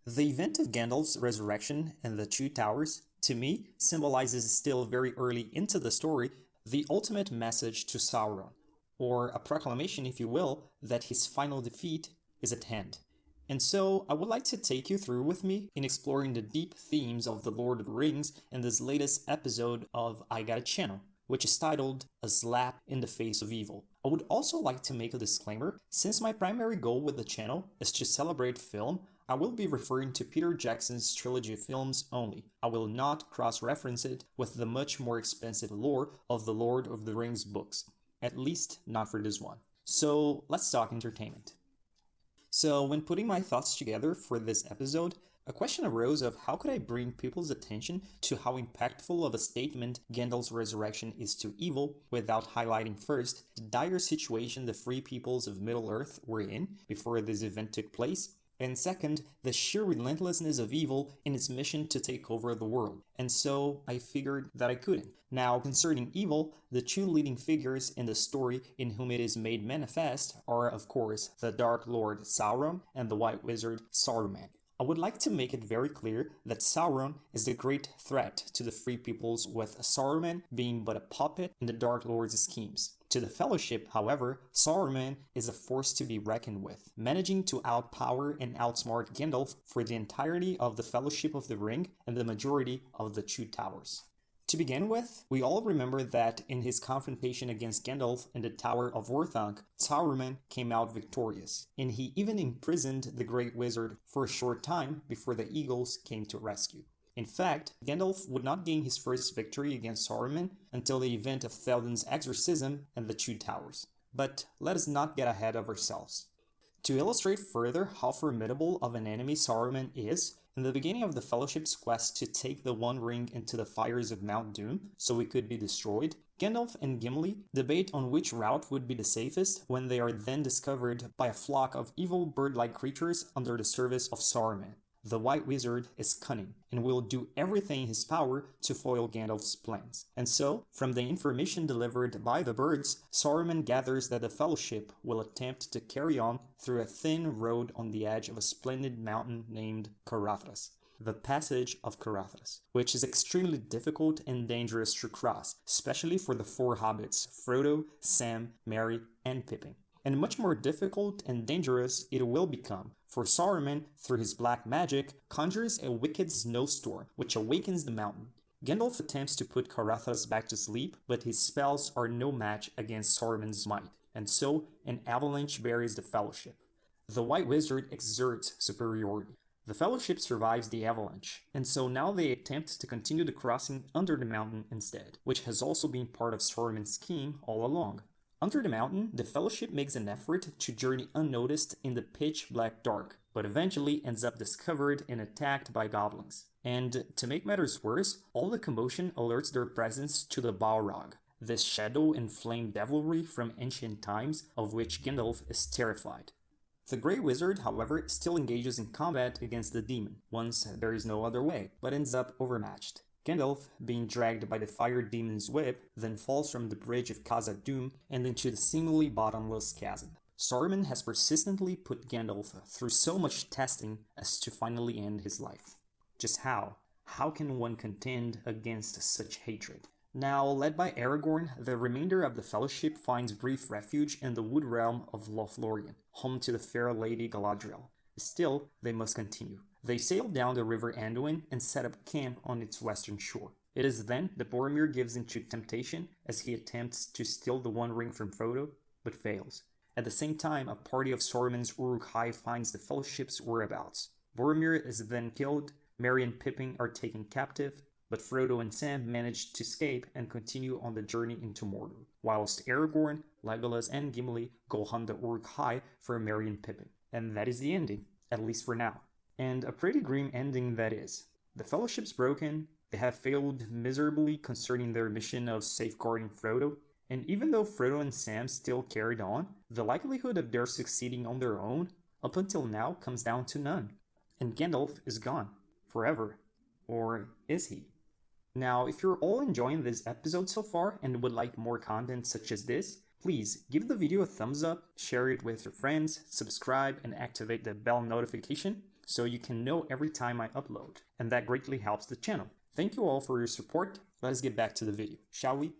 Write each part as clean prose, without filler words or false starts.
The event of Gandalf's resurrection and the Two Towers, to me, symbolizes still very early into the story the ultimate message to Sauron, or a proclamation, if you will, that his final defeat is at hand. And so, I would like to take you through with me in exploring the deep themes of The Lord of the Rings in this latest episode of I Got a Channel, which is titled A Slap in the Face of Evil. I would also like to make a disclaimer, since my primary goal with the channel is to celebrate film, I will be referring to Peter Jackson's trilogy of films only. I will not cross-reference it with the much more expensive lore of the Lord of the Rings books, at least not for this one. So let's talk entertainment. So when putting my thoughts together for this episode, a question arose of how could I bring people's attention to how impactful of a statement Gandalf's resurrection is to evil without highlighting first the dire situation the free peoples of Middle-earth were in before this event took place, and second, the sheer relentlessness of evil in its mission to take over the world. And so I figured that I couldn't. Now, concerning evil, the two leading figures in the story in whom it is made manifest are, of course, the Dark Lord Sauron and the White Wizard Saruman. I would like to make it very clear that Sauron is the great threat to the free peoples, with Saruman being but a puppet in the Dark Lord's schemes. To the Fellowship, however, Saruman is a force to be reckoned with, managing to outpower and outsmart Gandalf for the entirety of the Fellowship of the Ring and the majority of the Two Towers. To begin with, we all remember that in his confrontation against Gandalf in the Tower of Orthanc, Saruman came out victorious, and he even imprisoned the Great Wizard for a short time before the Eagles came to rescue. In fact, Gandalf would not gain his first victory against Saruman until the event of Theoden's exorcism and the Two Towers. But let us not get ahead of ourselves. To illustrate further how formidable of an enemy Saruman is, in the beginning of the Fellowship's quest to take the One Ring into the fires of Mount Doom so it could be destroyed, Gandalf and Gimli debate on which route would be the safest when they are then discovered by a flock of evil bird-like creatures under the service of Saruman. The White Wizard is cunning and will do everything in his power to foil Gandalf's plans. And so, from the information delivered by the birds, Saruman gathers that the Fellowship will attempt to carry on through a thin road on the edge of a splendid mountain named Caradhras, the Passage of Caradhras, which is extremely difficult and dangerous to cross, especially for the four hobbits, Frodo, Sam, Merry, and Pippin. And much more difficult and dangerous it will become, for Saruman, through his black magic, conjures a wicked snowstorm, which awakens the mountain. Gandalf attempts to put Caradhras back to sleep, but his spells are no match against Saruman's might, and so an avalanche buries the Fellowship. The White Wizard exerts superiority. The Fellowship survives the avalanche, and so now they attempt to continue the crossing under the mountain instead, which has also been part of Saruman's scheme all along. Under the mountain, the Fellowship makes an effort to journey unnoticed in the pitch-black dark, but eventually ends up discovered and attacked by goblins. And to make matters worse, all the commotion alerts their presence to the Balrog, this shadow and flame devilry from ancient times of which Gandalf is terrified. The Grey Wizard, however, still engages in combat against the demon, once there is no other way, but ends up overmatched. Gandalf, being dragged by the fire demon's whip, then falls from the bridge of Khazad-dûm and into the seemingly bottomless chasm. Saruman has persistently put Gandalf through so much testing as to finally end his life. Just how? How can one contend against such hatred? Now, led by Aragorn, the remainder of the Fellowship finds brief refuge in the wood realm of Lothlorien, home to the fair Lady Galadriel. Still, they must continue. They sail down the river Anduin and set up camp on its western shore. It is then that Boromir gives into temptation as he attempts to steal the One Ring from Frodo, but fails. At the same time, a party of Saruman's Uruk-hai finds the Fellowship's whereabouts. Boromir is then killed, Merry and Pippin are taken captive, but Frodo and Sam manage to escape and continue on the journey into Mordor, whilst Aragorn, Legolas, and Gimli go hunt the Uruk-hai for Merry and Pippin. And that is the ending, at least for now. And a pretty grim ending that is. The Fellowship's broken, they have failed miserably concerning their mission of safeguarding Frodo, and even though Frodo and Sam still carried on, the likelihood of their succeeding on their own, up until now, comes down to none. And Gandalf is gone. Forever. Or is he? Now, if you're all enjoying this episode so far and would like more content such as this, please give the video a thumbs up, share it with your friends, subscribe, and activate the bell notification. so you can know every time I upload, and that greatly helps the channel. Thank you all for your support. Let us get back to the video, shall we?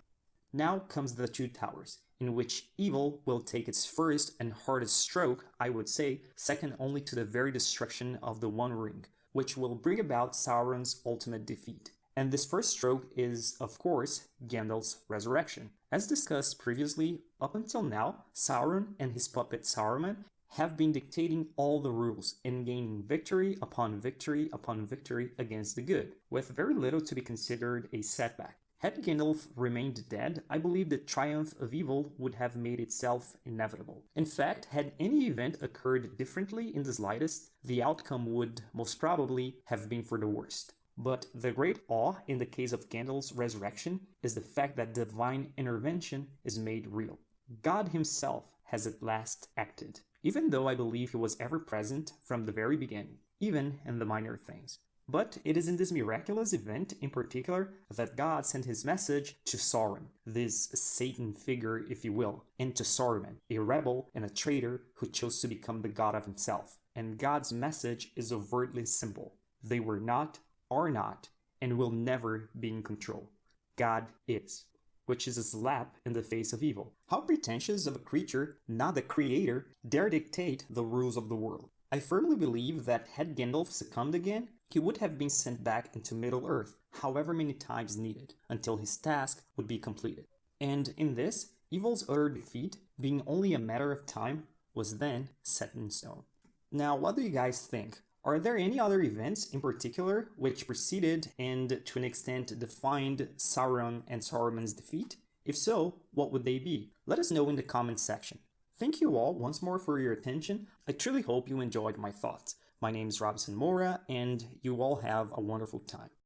Now comes the Two Towers, in which evil will take its first and hardest stroke, I would say, second only to the very destruction of the One Ring, which will bring about Sauron's ultimate defeat. And this first stroke is, of course, Gandalf's resurrection. As discussed previously, up until now, Sauron and his puppet Saruman have been dictating all the rules and gaining victory upon victory upon victory against the good, with very little to be considered a setback. Had Gandalf remained dead, I believe the triumph of evil would have made itself inevitable. In fact, had any event occurred differently in the slightest, the outcome would most probably have been for the worst. But the great awe in the case of Gandalf's resurrection is the fact that divine intervention is made real. God himself has at last acted, even though I believe he was ever present from the very beginning, even in the minor things. But it is in this miraculous event in particular that God sent his message to Sauron, this Satan figure if you will, and to Saruman, a rebel and a traitor who chose to become the god of himself. And God's message is overtly simple. They were not, are not, and will never be in control. God is, which is a slap in the face of evil. How pretentious of a creature, not the creator, dare dictate the rules of the world. I firmly believe that had Gandalf succumbed again, he would have been sent back into Middle-earth however many times needed, until his task would be completed. And in this, evil's utter defeat, being only a matter of time, was then set in stone. Now, what do you guys think? Are there any other events in particular which preceded and to an extent defined Sauron and Saruman's defeat? If so, what would they be? Let us know in the comments section. Thank you all once more for your attention. I truly hope you enjoyed my thoughts. My name is Robson Mora, and you all have a wonderful time.